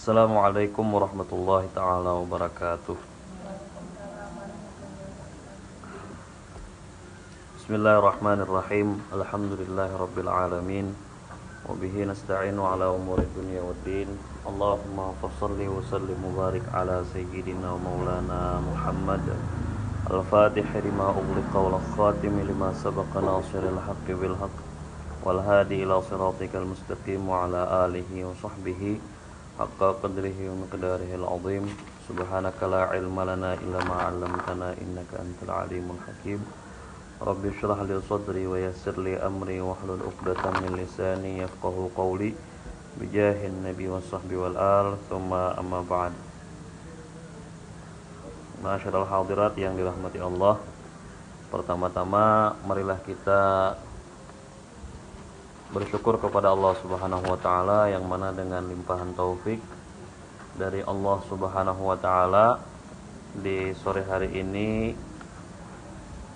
Assalamualaikum warahmatullahi taala wabarakatuh. Bismillahirrahmanirrahim. Alhamdulillahirabbil alamin. Wa bihi nasta'inu ala umuri dunya waddin. Allahumma shalli wa sallim wa barik ala sayyidina wa maulana Muhammad al-Fatih lima ughliqa wal khatim lima sabaqa nasiril haqqi bil haqq wal hadi ila siratikal mustaqim wa ala alihi wa sahbihi haqqa qadrihi wa miqdarihi al-azim. Subhanaka la ilma lana illa ma 'allamtana innaka antal alimul hakim. Rabbi shrah li sadri wa yassir li amri wahlul 'uqdatam min lisani yafqahu qawli bijahin nabi wa sahbi wal al thumma amma ba'd. Ma'asyiral hadirat yang dirahmati Allah, pertama-tama marilah kita bersyukur kepada Allah Subhanahu wa taala yang mana dengan limpahan taufik dari Allah Subhanahu wa taala di sore hari ini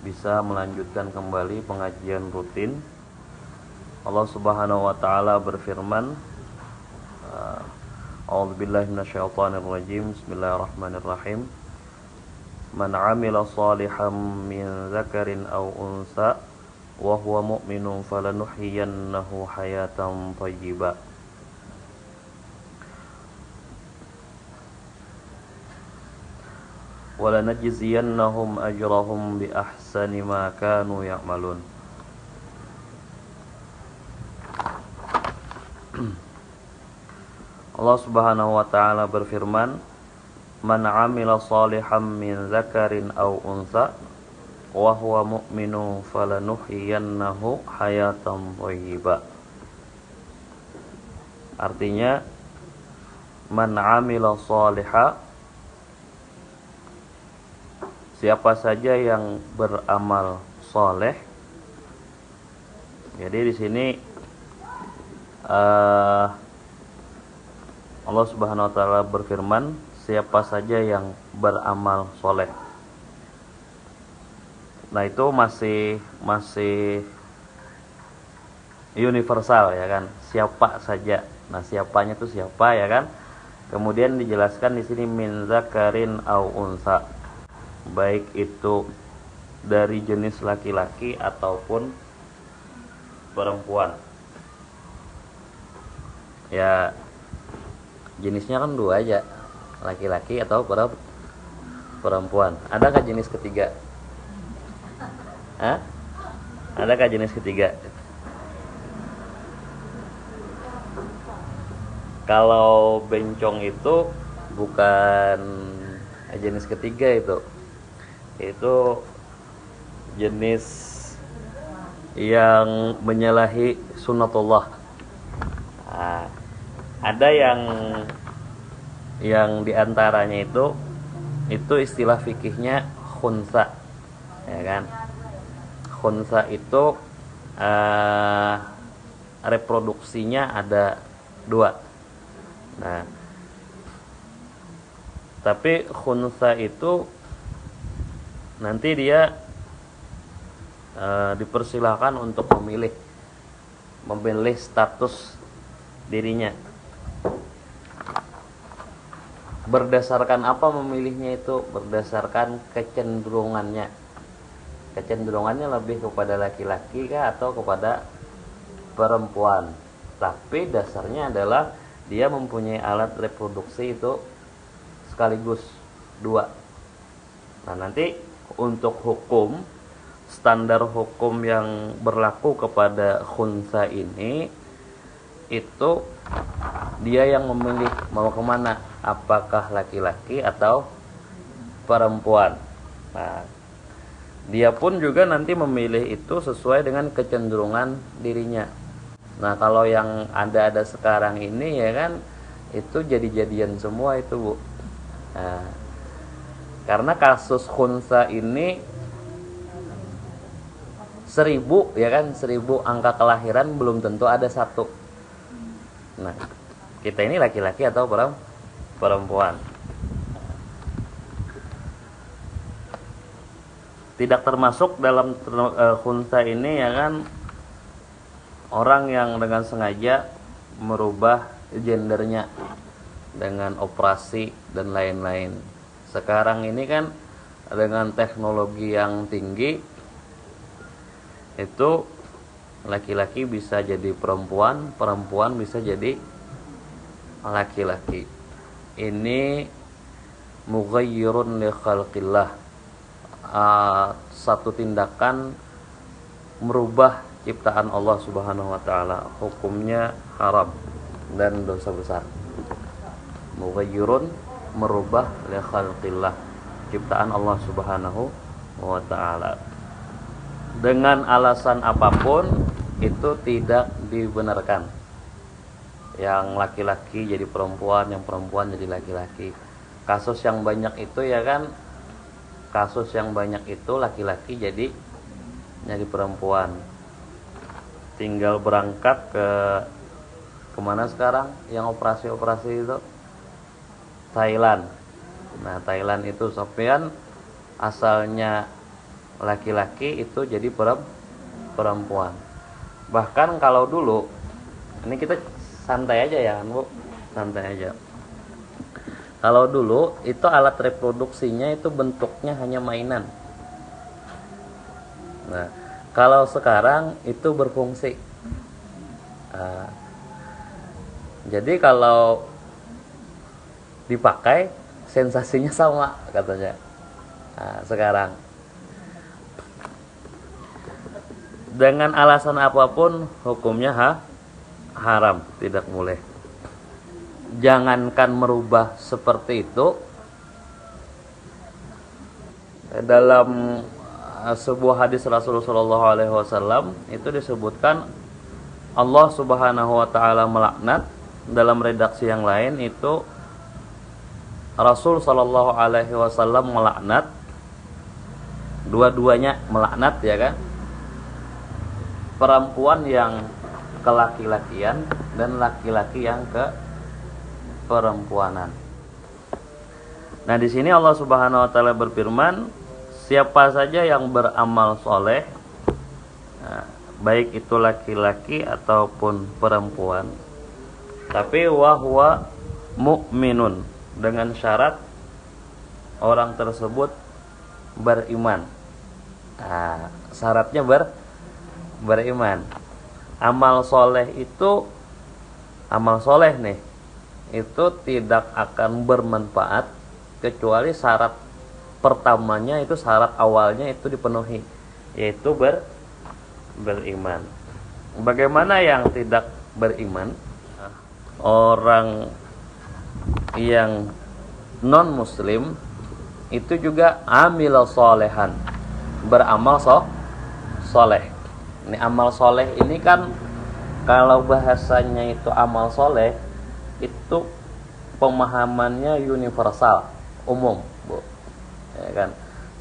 bisa melanjutkan kembali pengajian rutin. Allah Subhanahu wa taala berfirman, A'udzubillahi minasyaitonir rajim. Bismillahirrahmanirrahim. Man 'amila shalihan min dzakarin aw unsa wa huwa mu'minun falanuhyiyannahu hayatan thayyibah. Wa lanajziyannahum ajrahum bi ahsani ma kanu ya'malun. Allah Subhanahu wa taala berfirman, man 'amila shalihan min dzakarin aw unsa wa huwa mu'minun falanuhyiyannahu hayatan thayyibah. Artinya, man 'amila shalihan, siapa saja yang beramal soleh. Jadi di sini Allah Subhanahu wa taala berfirman, siapa saja yang beramal soleh. Nah, itu masih universal ya kan, siapa saja. Nah, siapanya itu siapa ya kan. Kemudian dijelaskan di sini min zakarin au unsa, baik itu dari jenis laki-laki ataupun perempuan. Ya, jenisnya kan dua aja, laki-laki atau perempuan. Adakah jenis ketiga? Adakah jenis ketiga? Kalau bencong itu bukan jenis ketiga, itu jenis yang menyalahi sunnatullah. Nah, ada yang diantaranya itu istilah fikihnya khunsa, ya kan? Khunsa itu reproduksinya ada dua. Nah, tapi khunsa itu nanti dia dipersilahkan untuk memilih status dirinya. Berdasarkan apa memilihnya itu? Berdasarkan kecenderungannya. Kecenderungannya lebih kepada laki-laki kah atau kepada perempuan. Tapi dasarnya adalah dia mempunyai alat reproduksi itu sekaligus dua. Nah, nanti untuk hukum, standar hukum yang berlaku kepada khunsa ini, itu dia yang memilih mau kemana, apakah laki-laki atau perempuan. Nah, dia pun juga nanti memilih itu sesuai dengan kecenderungan dirinya. Nah, kalau yang ada sekarang ini ya kan, itu jadi-jadian semua itu, Bu. Nah, karena kasus khunsa ini 1000 ya kan, 1000 angka kelahiran belum tentu ada satu. Nah, kita ini laki-laki atau perempuan. Tidak termasuk dalam khunsa ini ya kan, orang yang dengan sengaja merubah gendernya. dengan operasi dan lain-lain. Sekarang ini kan dengan teknologi yang tinggi, itu laki-laki bisa jadi perempuan, perempuan bisa jadi laki-laki. Ini mughayyirun li khalqillah, satu tindakan merubah ciptaan Allah Subhanahu wa taala, hukumnya haram dan dosa besar. Mughayyirun, merubah, li khalqillah, ciptaan Allah Subhanahu wa taala. Dengan alasan apapun itu tidak dibenarkan. Yang laki-laki jadi perempuan, yang perempuan jadi laki-laki. Kasus yang banyak itu ya kan, kasus yang banyak itu laki-laki jadi perempuan. Tinggal berangkat ke kemana sekarang yang operasi-operasi itu? Thailand. Nah, Thailand itu Sofyan asalnya laki-laki itu jadi perempuan. Bahkan kalau dulu, ini kita santai aja ya Bu, santai aja. Kalau dulu itu alat reproduksinya itu bentuknya hanya mainan. Nah, kalau sekarang itu berfungsi. Jadi kalau dipakai sensasinya sama katanya. Sekarang dengan alasan apapun hukumnya haram, tidak boleh. Jangankan merubah seperti itu, dalam sebuah hadis Rasulullah SAW itu disebutkan Allah Subhanahu wa taala melaknat. Dalam redaksi yang lain itu Rasul sallallahu alaihi wasallam melaknat, dua-duanya melaknat ya kan, perempuan yang kelaki-lakian dan laki-laki yang ke perempuanan. Nah, di sini Allah Subhanahu wa taala berfirman, siapa saja yang beramal soleh, baik itu laki-laki ataupun perempuan, tapi wahwa mu'minun, dengan syarat orang tersebut beriman. Syaratnya beriman. Amal soleh itu, amal soleh nih, itu tidak akan bermanfaat kecuali syarat pertamanya itu, syarat awalnya itu dipenuhi, yaitu beriman. Bagaimana yang tidak beriman? Orang yang non muslim itu juga amil solehan, beramal soleh. Ini amal soleh ini kan kalau bahasanya itu amal soleh itu pemahamannya universal, umum Bu, ya kan,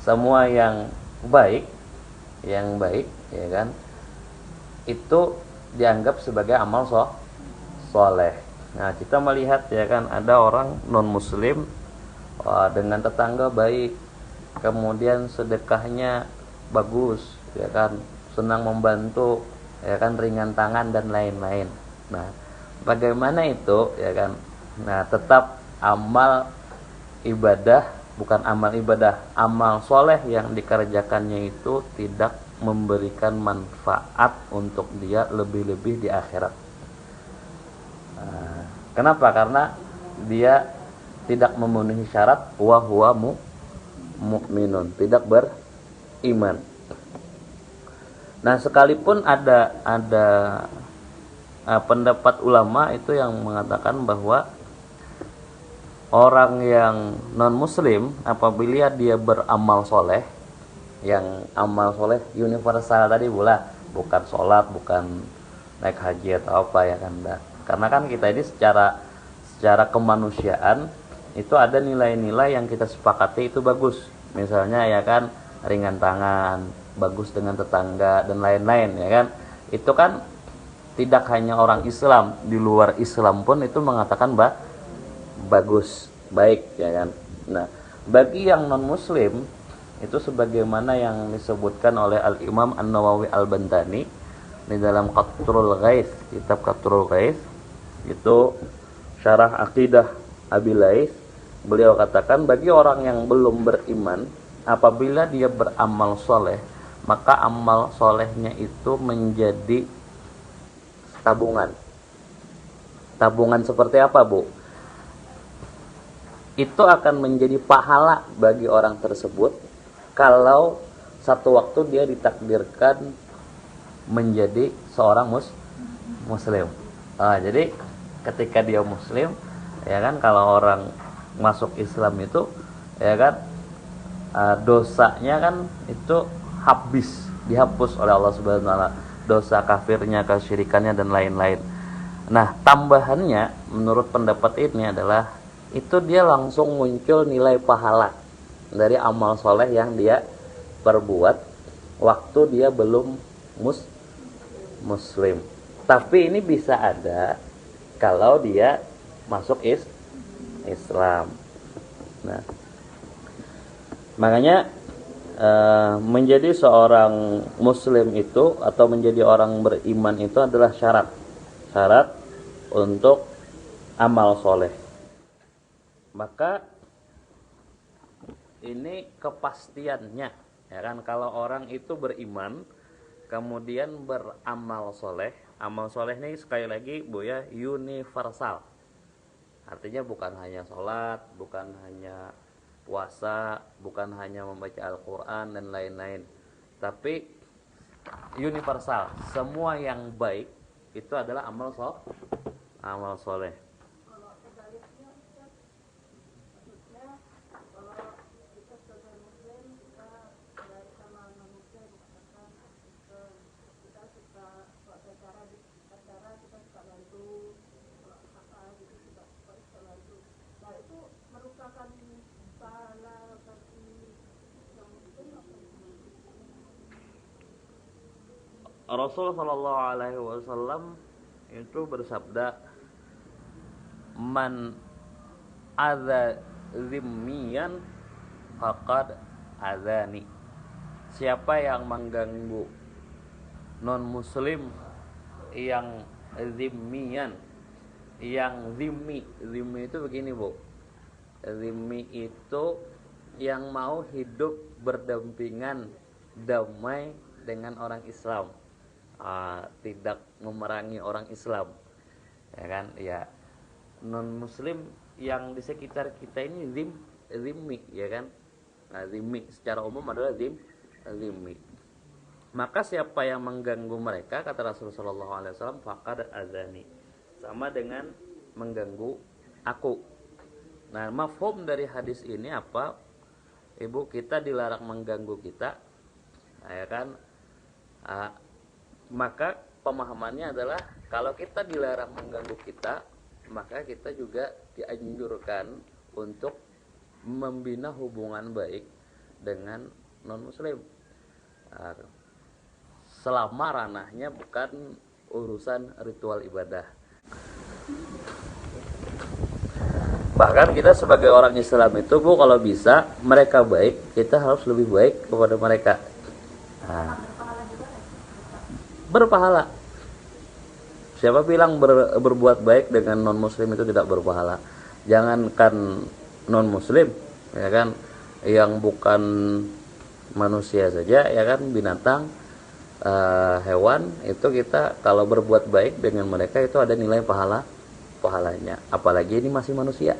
semua yang baik ya kan, itu dianggap sebagai amal soleh. Nah, kita melihat ya kan, ada orang non muslim dengan tetangga baik, kemudian sedekahnya bagus ya kan, senang membantu ya kan, ringan tangan dan lain-lain. Nah, bagaimana itu ya kan? Nah, tetap amal ibadah, bukan amal ibadah, amal soleh yang dikerjakannya itu tidak memberikan manfaat untuk dia lebih-lebih di akhirat. Kenapa? Karena dia tidak memenuhi syarat wa huwa mu'minun, tidak beriman. Nah, sekalipun ada pendapat ulama itu yang mengatakan bahwa orang yang non muslim apabila dia beramal soleh, yang amal soleh universal tadi bukan sholat, bukan naik haji atau apa ya kan, karena kan kita ini secara kemanusiaan itu ada nilai-nilai yang kita sepakati itu bagus, misalnya ya kan, ringan tangan, bagus dengan tetangga dan lain-lain ya kan. Itu kan tidak hanya orang Islam, di luar Islam pun itu mengatakan bagus, baik ya kan. Nah, bagi yang non muslim itu sebagaimana yang disebutkan oleh Al-Imam An-Nawawi Al-Bantani di dalam Qatrul Ghaith, kitab Qatrul Ghaith, itu syarah akidah Abi Lais, beliau katakan bagi orang yang belum beriman, apabila dia beramal soleh, maka amal solehnya itu menjadi tabungan. Tabungan seperti apa, Bu? Itu akan menjadi pahala bagi orang tersebut kalau satu waktu dia ditakdirkan menjadi seorang muslim. Jadi ketika dia muslim, ya kan, kalau orang masuk Islam itu, ya kan, dosanya kan itu dihapus oleh Allah Subhanahu wa taala, dosa kafirnya, kesyirikannya dan lain-lain. Nah, tambahannya menurut pendapat ini adalah itu dia langsung muncul nilai pahala dari amal soleh yang dia perbuat waktu dia belum muslim. Tapi ini bisa ada kalau dia masuk Islam. Nah, makanya menjadi seorang muslim itu atau menjadi orang beriman itu adalah syarat untuk amal soleh. Maka ini kepastiannya, ya kan, kalau orang itu beriman kemudian beramal soleh. Amal soleh ini sekali lagi, Bu, ya, universal. Artinya bukan hanya sholat, bukan hanya puasa, bukan hanya membaca Al-Quran dan lain-lain, tapi universal. Semua yang baik itu adalah amal soleh. Kalau sebaliknya, Ustaz, maksudnya kalau kita sebagai muslim, kita dari sama non-muslim, katakan kita suka acara kita suka bantu, apa gitu kita suka bantu. Nah, itu merupakan pahala bagi yang muslim apa Rasul Shallallahu Alaihi Wasallam itu bersabda, man adza zimmiyan faqad adzani. Siapa yang mengganggu non muslim yang zimmiyan, yang zimmi itu begini, Bu. Zimmi itu yang mau hidup berdampingan damai dengan orang Islam, tidak memerangi orang Islam, ya kan, ya. Non muslim yang di sekitar kita ini zimmi, ya kan. Nah, zimmi secara umum adalah zimmi. Maka siapa yang mengganggu mereka, kata Rasulullah SAW, faqad azani, sama dengan mengganggu aku. Nah, mafhum dari hadis ini apa, Ibu? Kita dilarang mengganggu kita, ya kan. Maka pemahamannya adalah kalau kita dilarang mengganggu kita, maka kita juga dianjurkan untuk membina hubungan baik dengan non muslim, selama ranahnya bukan urusan ritual ibadah. Bahkan kita sebagai orang Islam itu, Bu, kalau bisa mereka baik, kita harus lebih baik kepada mereka. Berpahala. Siapa bilang berbuat baik dengan non muslim itu tidak berpahala? Jangankan non muslim, ya kan, yang bukan manusia saja, ya kan, binatang, hewan, itu kita kalau berbuat baik dengan mereka itu ada nilai pahalanya. Apalagi ini masih manusia,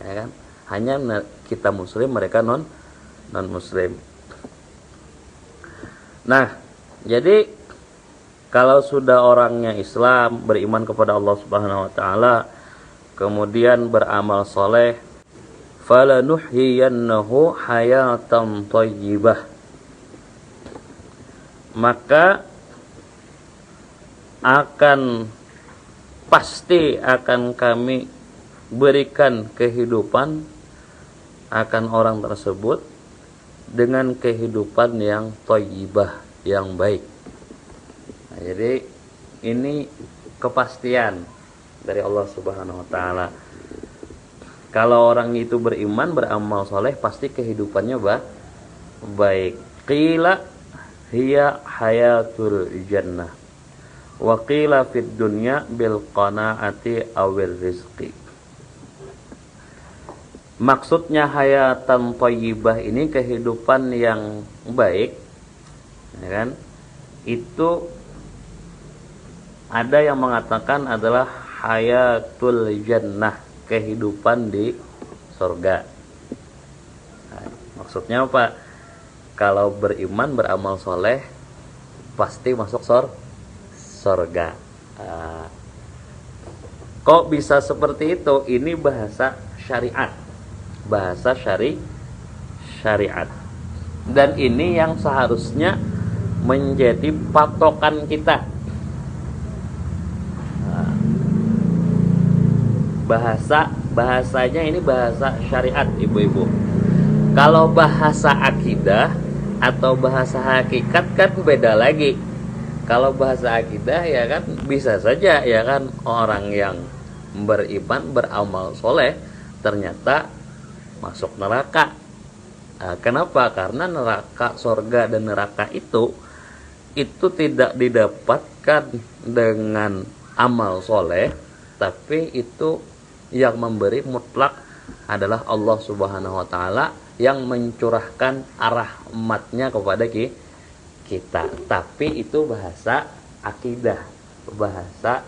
ya kan. Hanya kita muslim, mereka non muslim. Nah, jadi kalau sudah orangnya Islam, beriman kepada Allah Subhanahu wa taala, kemudian beramal soleh, falanuhyiyannahu hayatan thayyibah, maka pasti akan kami berikan kehidupan akan orang tersebut dengan kehidupan yang thayyibah, yang baik. Nah, jadi ini kepastian dari Allah Subhanahu wa taala. Kalau orang itu beriman, beramal soleh, pasti kehidupannya baik. Qila hiya hayatul jannah wa qila fid dunya bil qanaati awil rizqi. maksudnya hayatan thayyibah ini kehidupan yang baik, ya kan? Itu ada yang mengatakan adalah hayatul jannah, kehidupan di surga. Nah, maksudnya apa? Kalau beriman beramal soleh pasti masuk surga. Nah, kok bisa seperti itu? Ini bahasa syariat, bahasa syariat. Dan ini yang seharusnya menjadi patokan kita. Nah, bahasanya ini bahasa syariat, ibu-ibu. Kalau bahasa akidah atau bahasa hakikat kan beda lagi. Kalau bahasa akidah ya kan bisa saja ya kan orang yang beriman beramal soleh ternyata masuk neraka. Nah, kenapa? Karena neraka, surga dan neraka itu tidak didapatkan dengan amal soleh, tapi itu yang memberi mutlak adalah Allah Subhanahu wa taala yang mencurahkan rahmatnya kepada kita. Tapi itu bahasa akidah, bahasa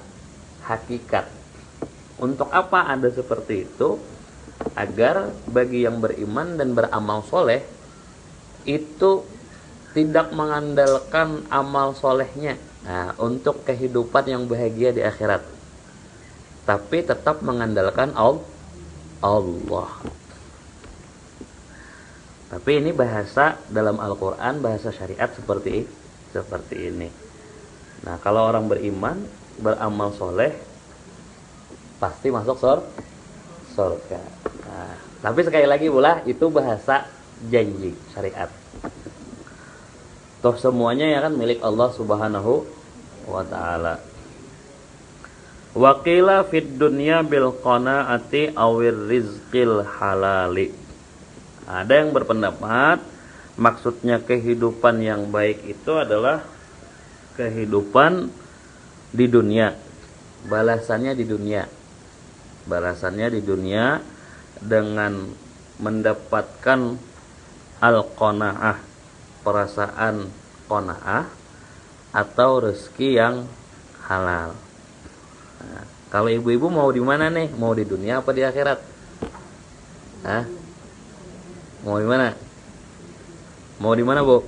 hakikat. Untuk apa ada seperti itu? Agar bagi yang beriman dan beramal soleh itu tidak mengandalkan amal solehnya untuk kehidupan yang bahagia di akhirat, tapi tetap mengandalkan Allah. Tapi ini bahasa dalam Al-Quran, bahasa syariat seperti ini. Nah, kalau orang beriman beramal soleh pasti masuk surga. Nah, tapi sekali lagi pula itu bahasa janji syariat. Toh semuanya ya kan milik Allah Subhanahu wa taala. Wa qila fid dunya bil qanaati awir rizqil halali. Ada yang berpendapat maksudnya kehidupan yang baik itu adalah kehidupan di dunia. Balasannya di dunia. Balasannya di dunia dengan mendapatkan al-qanaah, perasaan qanaah atau rezeki yang halal. Nah, kalau ibu-ibu mau di mana nih? Mau di dunia apa di akhirat? Hah? Mau di mana? Mau di mana, Bu?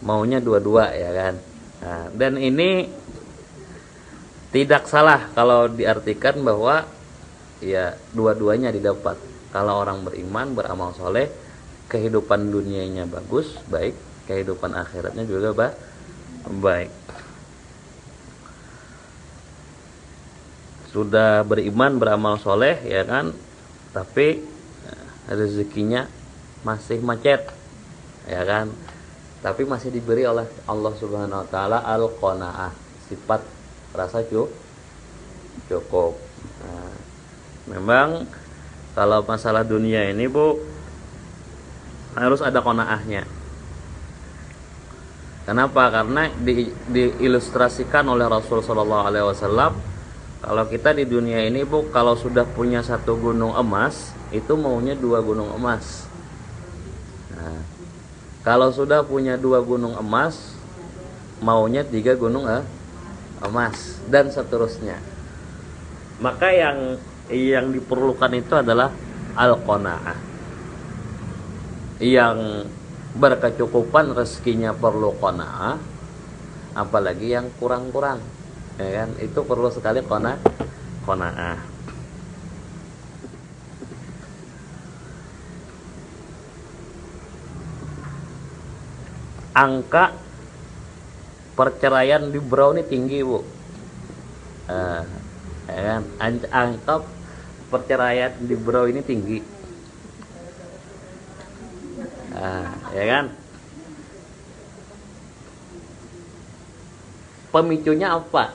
Maunya dua-dua ya kan? Nah, dan ini tidak salah kalau diartikan bahwa ya dua-duanya didapat. Kalau orang beriman, beramal soleh, kehidupan dunianya bagus, baik, kehidupan akhiratnya juga baik. Sudah beriman, beramal soleh ya kan, tapi rezekinya masih macet ya kan, tapi masih diberi oleh Allah Subhanahu wa taala al-qanaah, sifat rasa cukup. Nah, memang kalau masalah dunia ini, Bu, harus ada qanaahnya. Kenapa? Karena diilustrasikan oleh Rasul sallallahu alaihi wasallam, kalau kita di dunia ini, Bu, kalau sudah punya satu gunung emas, itu maunya 2 gunung emas. Nah, kalau sudah punya 2 gunung emas, maunya 3 gunung emas dan seterusnya. Maka yang diperlukan itu adalah al-qanaah. Yang berkecukupan rezekinya perlu qanaah, apalagi yang kurang-kurang, ya kan? Itu perlu sekali qanaah. Angka perceraian di Brau ini tinggi, Bu. Ya kan? Angka perceraian di Brau ini tinggi. Ya kan? Pemicunya apa?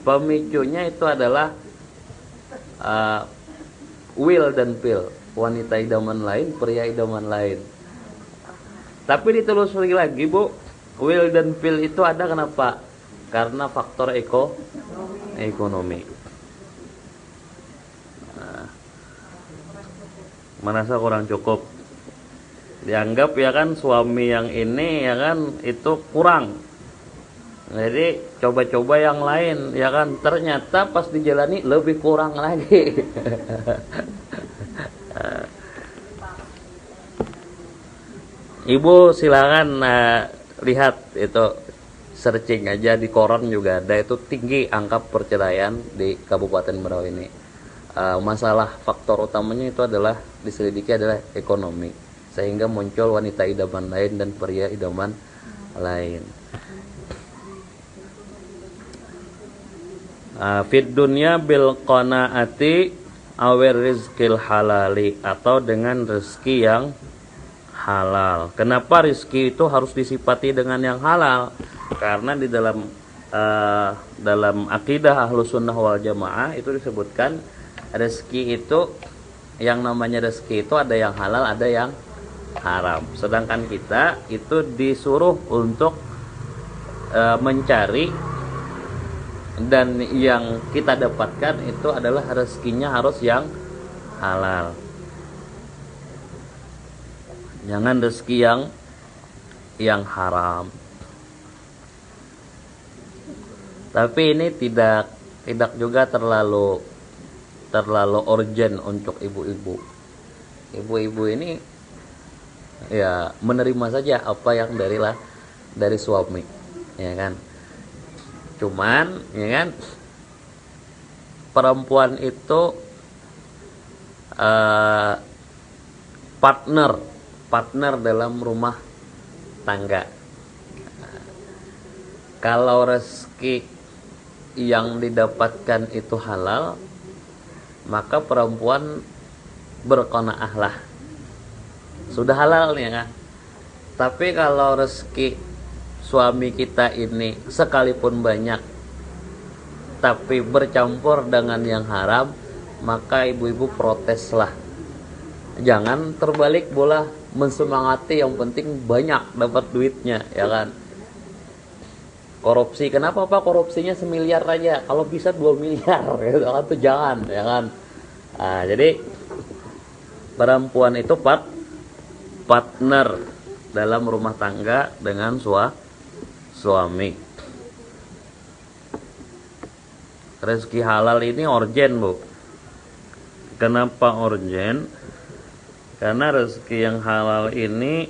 Pemicunya itu adalah will dan pill. Wanita idaman lain, pria idaman lain. Tapi ditelusuri lagi, Bu, will dan pill itu ada kenapa? Karena faktor ekonomi. Merasa kurang cukup, dianggap ya kan suami yang ini ya kan itu kurang, jadi coba-coba yang lain ya kan, ternyata pas dijalani lebih kurang lagi. Ibu silakan lihat itu, searching aja di koran juga ada, itu tinggi angka perceraian di Kabupaten Berau ini. Masalah faktor utamanya itu adalah diselidiki adalah ekonomi, sehingga muncul wanita idaman lain dan pria idaman lain. Fid dunya bil qanaati awir rizqil halali, atau dengan rezeki yang halal. Kenapa rezeki itu harus disifati dengan yang halal? Karena di dalam akidah Ahlus Sunnah wal Jamaah itu disebutkan rezeki itu, yang namanya rezeki itu ada yang halal, ada yang haram. Sedangkan kita itu disuruh untuk mencari, dan yang kita dapatkan itu adalah rezekinya harus yang halal. Jangan rezeki yang haram. Tapi ini tidak juga terlalu urgent untuk ibu-ibu. Ibu-ibu ini ya menerima saja apa yang dari suami, ya kan. Cuman ya kan, perempuan itu partner dalam rumah tangga. Kalau rezeki yang didapatkan itu halal, maka perempuan berqanaah lah, sudah halal ya kan. Tapi kalau rezeki suami kita ini sekalipun banyak tapi bercampur dengan yang haram, maka ibu-ibu proteslah. Jangan terbalik bola mensemangati, yang penting banyak dapat duitnya, ya kan. Korupsi, kenapa Pak korupsinya 1 miliar aja, kalau bisa 2 miliar gitu kan, tuh jangan, ya kan. Jadi perempuan itu partner dalam rumah tangga dengan suami. Rezeki halal ini urgen, Bu. Kenapa urgen? Karena rezeki yang halal ini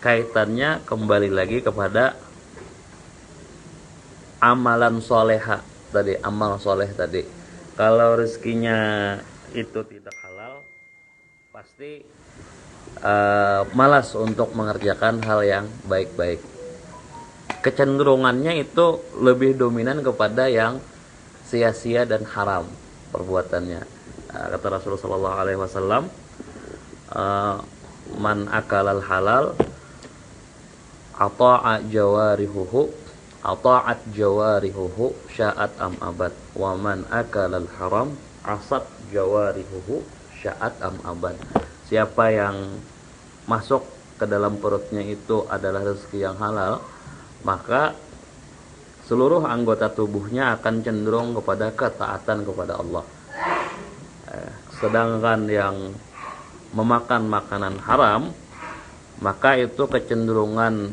kaitannya kembali lagi kepada amalan soleha tadi, amal soleh tadi. Kalau rezekinya itu tidak halal, pasti malas untuk mengerjakan hal yang baik-baik. Kecenderungannya itu lebih dominan kepada yang sia-sia dan haram perbuatannya. Kata Rasulullah SAW, man akalal halal ata'at jawarihuhu sya'at am abad, wa man akalal haram asat jawarihuhu sya'at am abad. Siapa yang masuk ke dalam perutnya itu adalah rezeki yang halal, maka seluruh anggota tubuhnya akan cenderung kepada ketaatan kepada Allah. Sedangkan yang memakan makanan haram, maka itu kecenderungan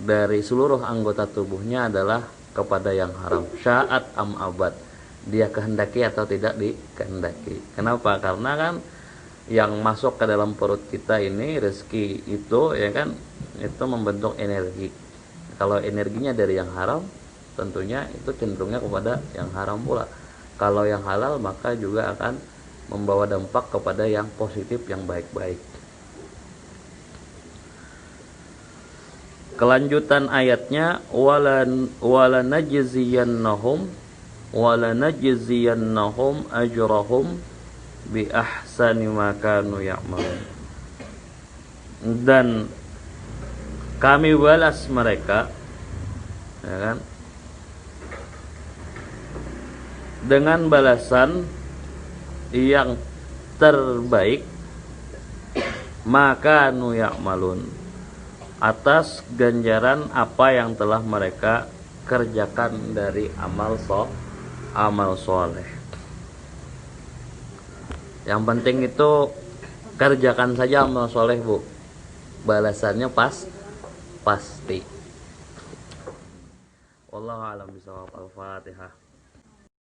dari seluruh anggota tubuhnya adalah kepada yang haram. Sya'at am abad, dia kehendaki atau tidak dikehendaki. Kenapa? Karena kan yang masuk ke dalam perut kita ini, rezeki itu ya kan, itu membentuk energi. Kalau energinya dari yang haram, tentunya itu cenderungnya kepada yang haram pula. Kalau yang halal, maka juga akan membawa dampak kepada yang positif, yang baik-baik. Kelanjutan ayatnya, wala najziyannahum ajrahum bi ahsani ma kanu ya'malun. Dan kami balas mereka, ya kan, dengan balasan yang terbaik, maka nu ya'malun, atas ganjaran apa yang telah mereka kerjakan dari amal soleh. Yang penting itu kerjakan saja amal soleh, Bu. Balasannya pasti. Wallahu a'lam bishawab. Al-Fatihah.